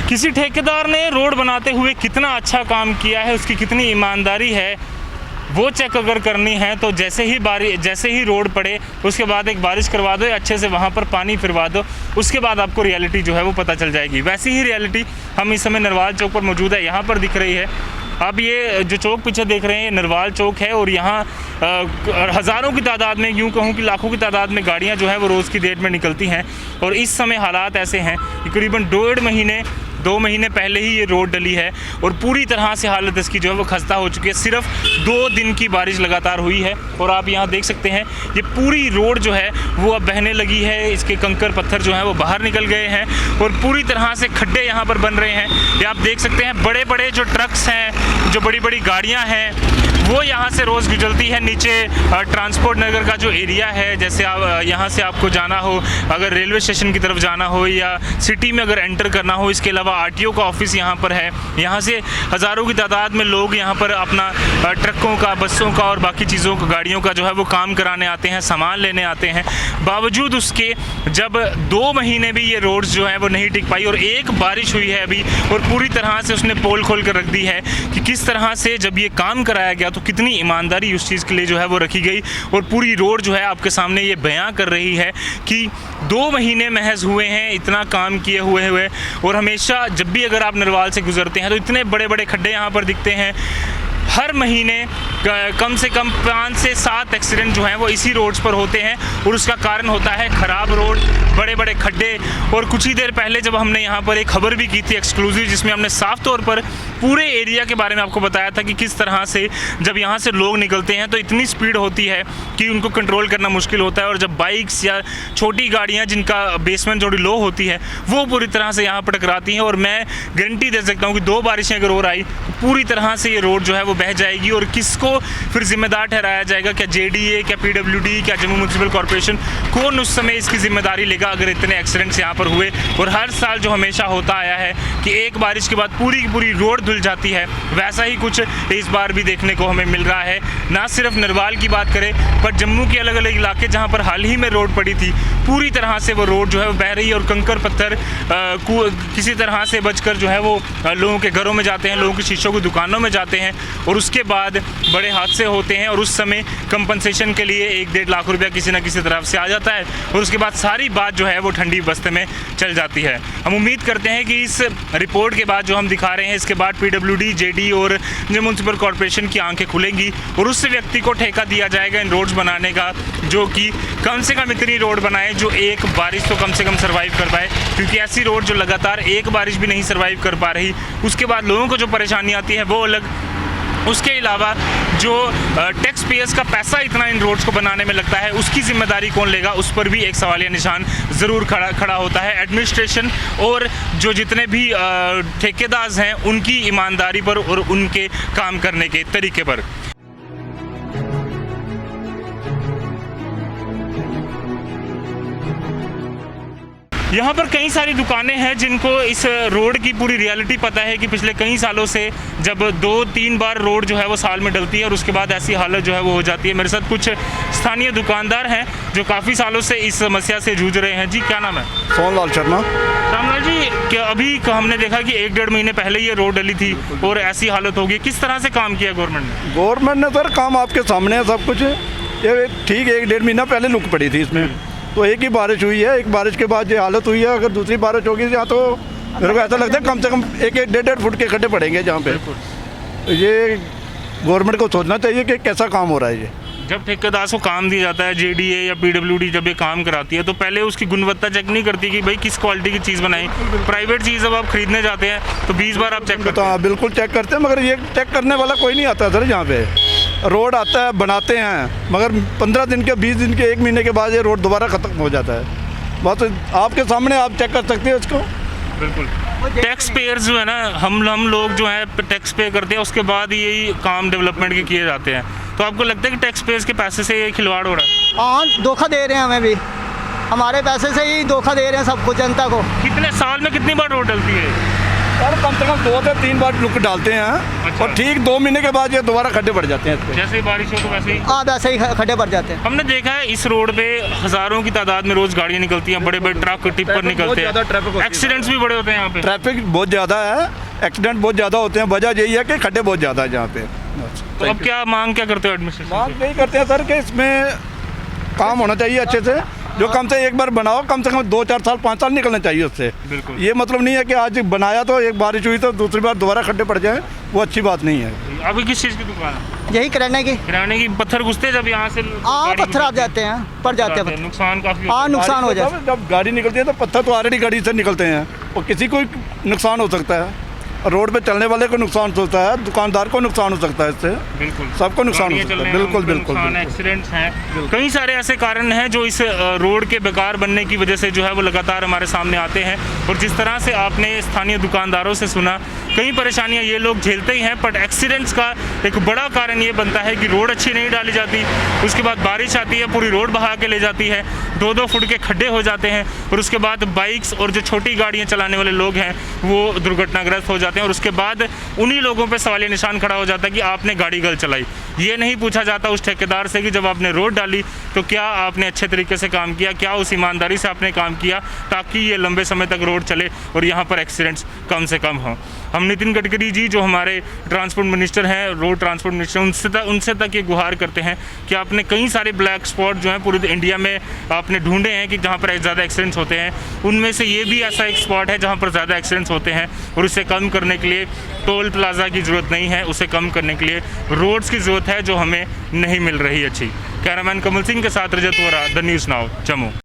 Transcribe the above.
किसी ठेकेदार ने रोड बनाते हुए कितना अच्छा काम किया है, उसकी कितनी ईमानदारी है, वो चेक अगर करनी है तो जैसे ही रोड पड़े उसके बाद एक बारिश करवा दो, अच्छे से वहाँ पर पानी फिरवा दो, उसके बाद आपको रियलिटी जो है वो पता चल जाएगी। वैसी ही रियलिटी हम इस समय नरवाल चौक पर मौजूद है, यहाँ पर दिख रही है। अब ये जो चौक पीछे देख रहे हैं ये नरवाल चौक है और यहाँ हज़ारों की तादाद में, यूँ कहूँ कि लाखों की तादाद में गाड़ियाँ जो है वो रोज़ की डेट में निकलती हैं। और इस समय हालात ऐसे हैं कि करीबन 2 महीने पहले ही ये रोड डली है और पूरी तरह से हालत इसकी जो है वो खस्ता हो चुकी है। सिर्फ 2 दिन की बारिश लगातार हुई है और आप यहाँ देख सकते हैं ये पूरी रोड जो है वो अब बहने लगी है, इसके कंकर पत्थर जो हैं वो बाहर निकल गए हैं और पूरी तरह से खड्डे यहाँ पर बन रहे हैं। ये आप देख सकते हैं बड़े बड़े जो ट्रक्स हैं, जो बड़ी बड़ी गाड़ियाँ हैं वो यहाँ से रोज़ गुजरती है। नीचे ट्रांसपोर्ट नगर का जो एरिया है, जैसे आप यहाँ से आपको जाना हो, अगर रेलवे स्टेशन की तरफ जाना हो या सिटी में अगर एंटर करना हो, इसके अलावा आरटीओ का ऑफिस यहाँ पर है। यहाँ से हज़ारों की तादाद में लोग यहाँ पर अपना ट्रकों का, बसों का और बाकी चीज़ों का, गाड़ियों का जो है वो काम कराने आते हैं, सामान लेने आते हैं। बावजूद उसके जब 2 महीने भी ये रोड्स जो है वो नहीं टिक पाई और एक बारिश हुई है अभी और पूरी तरह से उसने पोल खोल कर रख दी है कि किस तरह से जब ये काम कराया गया तो कितनी ईमानदारी उस चीज़ के लिए जो है वो रखी गई। और पूरी रोड जो है आपके सामने ये बयां कर रही है कि 2 महीने महज हुए हैं इतना काम किए हुए और हमेशा जब भी अगर आप नरवाल से गुजरते हैं तो इतने बड़े बड़े खड्डे यहाँ पर दिखते हैं। हर महीने कम से कम 5 से 7 एक्सीडेंट जो हैं वो इसी रोड्स पर होते हैं और उसका कारण होता है ख़राब रोड, बड़े बड़े खड्डे। और कुछ ही देर पहले जब हमने यहाँ पर एक खबर भी की थी एक्सक्लूसिव, जिसमें हमने साफ तौर पर पूरे एरिया के बारे में आपको बताया था कि किस तरह से जब यहाँ से लोग निकलते हैं तो इतनी स्पीड होती है कि उनको कंट्रोल करना मुश्किल होता है और जब बाइक्स या छोटी गाड़ियाँ जिनका बेसमेंट थोड़ी लो होती है वो पूरी तरह से यहाँ पर टकराती हैं। और मैं गारंटी दे सकता हूँ कि 2 बारिशें अगर और आई तो पूरी तरह से ये रोड जो है वो बह जाएगी। और किसको फिर जिम्मेदार ठहराया जाएगा, क्या जेडीए, क्या पीडब्ल्यूडी, क्या जम्मू म्यूनसिपल कॉर्पोरेशन, कौन उस समय इसकी जिम्मेदारी लेगा अगर इतने एक्सीडेंट्स यहाँ पर हुए। और हर साल जो हमेशा होता आया है कि एक बारिश के बाद पूरी की पूरी रोड धुल जाती है, वैसा ही कुछ इस बार भी देखने को हमें मिल रहा है। ना सिर्फ नरवाल की बात करें पर जम्मू के अलग अलग इलाके जहाँ पर हाल ही में रोड पड़ी थी, पूरी तरह से वो रोड जो है वो बह रही है और कंकर पत्थर किसी तरह से बचकर जो है वो लोगों के घरों में जाते हैं, लोगों की शीशों की दुकानों में जाते हैं और उसके बाद बड़े हादसे होते हैं। और उस समय कंपनसेशन के लिए 1-1.5 लाख रुपया किसी न किसी तरफ से आ जाता है और उसके बाद सारी बात जो है वो ठंडी बस्ते में चल जाती है। हम उम्मीद करते हैं कि इस रिपोर्ट के बाद जो हम दिखा रहे हैं इसके बाद पीडब्ल्यूडी, जेडी और जम्मू म्यूनसिपल कॉर्पोरेशन की आंखें खुलेंगी और उस व्यक्ति को ठेका दिया जाएगा इन रोड्स बनाने का जो कि कम से कम इतनी रोड बनाए जो एक बारिश तो कम से कम सर्वाइव कर पाए। क्योंकि ऐसी रोड जो लगातार एक बारिश भी नहीं सर्वाइव कर पा रही, उसके बाद लोगों को जो परेशानी आती है वो अलग। उसके अलावा जो टैक्स पेयर्स का पैसा इतना इन रोड्स को बनाने में लगता है उसकी जिम्मेदारी कौन लेगा, उस पर भी एक सवालिया निशान ज़रूर खड़ा होता है। एडमिनिस्ट्रेशन और जो जितने भी ठेकेदार हैं उनकी ईमानदारी पर और उनके काम करने के तरीके पर। यहाँ पर कई सारी दुकानें हैं जिनको इस रोड की पूरी रियलिटी पता है कि पिछले कई सालों से जब 2-3 बार रोड जो है वो साल में डलती है और उसके बाद ऐसी हालत जो है वो हो जाती है। मेरे साथ कुछ स्थानीय दुकानदार हैं जो काफ़ी सालों से इस समस्या से जूझ रहे हैं। जी क्या नाम है? सोनलाल शर्मा। रामलाल जी, क्या अभी हमने देखा कि 1-1.5 महीने पहले ये रोड डली थी और ऐसी हालत होगी, किस तरह से काम किया गवर्नमेंट ने? सर काम आपके सामने है सब कुछ। ये ठीक 1-1.5 महीना पहले लुक पड़ी थी इसमें, तो एक ही बारिश हुई है, एक बारिश के बाद ये हालत हुई है। अगर दूसरी बारिश होगी यहाँ तो मेरे को ऐसा लगता है कम से कम 1-1.5 फुट के खड्डे पड़ेंगे जहाँ पे। ये गवर्नमेंट को सोचना चाहिए कि कैसा काम हो रहा है ये। जब ठेकेदार को काम दिया जाता है, जेडीए या पीडब्ल्यूडी जब ये काम कराती है तो पहले उसकी गुणवत्ता चेक नहीं करती कि भाई किस क्वालिटी की चीज़ बनाई। प्राइवेट चीज़ जब आप खरीदने जाते हैं तो 20 बार आप चेक करते हैं। हाँ बिल्कुल चेक करते हैं, मगर ये चेक करने वाला कोई नहीं आता सर। यहाँ पे रोड आता है, बनाते हैं, मगर 15 दिन के, 20 दिन के, 1 महीने के बाद ये रोड दोबारा ख़त्म हो जाता है। बस आपके सामने आप चेक कर सकते हैं इसको। बिल्कुल। टैक्स पेयर्स जो है ना, हम लोग जो है टैक्स पे करते हैं, उसके बाद यही काम डेवलपमेंट के किए जाते हैं। तो आपको लगता है कि टैक्स पेयर्स के पैसे से ये खिलवाड़ हो रहा है? हाँ, धोखा दे रहे हैं हमें भी, हमारे पैसे से ही धोखा दे रहे हैं सबको, जनता को। कितने साल में कितनी बार रोड डलती है? सर कम से कम 2 से 3 बार लुक डालते हैं अच्छा। और ठीक 2 महीने के बाद ये दोबारा खड्डे बढ़ जाते हैं इस पे। जैसे ही बारिश हो तो वैसे ही हाँ वैसे ही खड्डे भर जाते हैं। हमने देखा है इस रोड पे हजारों की तादाद में रोज गाड़ियां निकलती हैं, बड़े बड़े ट्रक टिप्पर बहुत निकलते ज़्यादा ट्रैफिक होती हैं, है। एक्सीडेंट्स भी बड़े होते हैं यहाँ पे। ट्रैफिक बहुत ज़्यादा है, एक्सीडेंट बहुत ज़्यादा होते हैं, वजह यही है कि खड्डे बहुत ज़्यादा है यहाँ पे। तो अब क्या मांग क्या करते हो एडमिनिस्ट्रेशन मांग यही करते हैं सर कि इसमें काम होना चाहिए अच्छे से, जो कम से एक बार बनाओ, कम से कम 2-4 साल 5 साल निकलने चाहिए उससे। बिल्कुल। ये मतलब नहीं है कि आज बनाया तो एक बारिश हुई तो दूसरी बार दोबारा खड्डे पड़ जाए, वो अच्छी बात नहीं है। से? अभी किस चीज़ की दुकान है? यही किराने की। किराने की। पत्थर घुसते हैं जब यहाँ से हाँ गाड़ी पत्थर आ गुजरती है? जाते हैं, पड़ जाते हैं पत्थर। नुकसान काफी हाँ नुकसान हो जाता है। जब गाड़ी निकलती है तो पत्थर तो ऑलरेडी गाड़ी से निकलते हैं और किसी को नुकसान हो सकता है, रोड पे चलने वाले को नुकसान हो सकता है, दुकानदार को नुकसान हो सकता है, इससे बिल्कुल सबको नुकसान हो गाड़ियाँ सकता चल है। रही हैं, बिल्कुल उनको बिल्कुल नुकसान है, एक्सीडेंट्स हैं, कई सारे ऐसे कारण हैं जो इस रोड के बेकार बनने की वजह से जो है वो लगातार हमारे सामने आते हैं। और जिस तरह से आपने स्थानीय दुकानदारों से सुना, कई परेशानियां ये लोग झेलते ही हैं, बट एक्सीडेंट्स का एक बड़ा कारण ये बनता है कि रोड अच्छी नहीं डाली जाती, उसके बाद बारिश आती है, पूरी रोड बहा के ले जाती है, 2-2 फुट के खड्डे हो जाते हैं, और उसके बाद बाइक्स और जो छोटी गाड़ियाँ चलाने वाले लोग हैं वो दुर्घटनाग्रस्त हो जाते हैं। और उसके बाद उन्हीं लोगों पे सवालिया निशान खड़ा हो जाता है कि आपने गाड़ी गलत चलाई। ये नहीं पूछा जाता उस ठेकेदार से कि जब आपने रोड डाली तो क्या आपने अच्छे तरीके से काम किया, क्या उस ईमानदारी से आपने काम किया ताकि ये लंबे समय तक रोड चले और यहाँ पर एक्सीडेंट्स कम से कम हों। हम नितिन गडकरी जी जो हमारे ट्रांसपोर्ट मिनिस्टर हैं, रोड ट्रांसपोर्ट मिनिस्टर, उनसे तक ये गुहार करते हैं कि आपने कई सारे ब्लैक स्पॉट जो हैं पूरे इंडिया में आपने ढूंढे हैं कि जहाँ पर ज़्यादा एक्सीडेंट्स होते हैं, उनमें से ये भी ऐसा एक स्पॉट है जहाँ पर ज़्यादा एक्सीडेंट्स होते हैं। और उसे कम करने के लिए टोल प्लाजा की ज़रूरत नहीं है, उसे कम करने के लिए रोड्स की ज़रूरत है जो हमें नहीं मिल रही अच्छी। कैमरामैन कमल सिंह के साथ Rajat Vora, the news now, Jammu.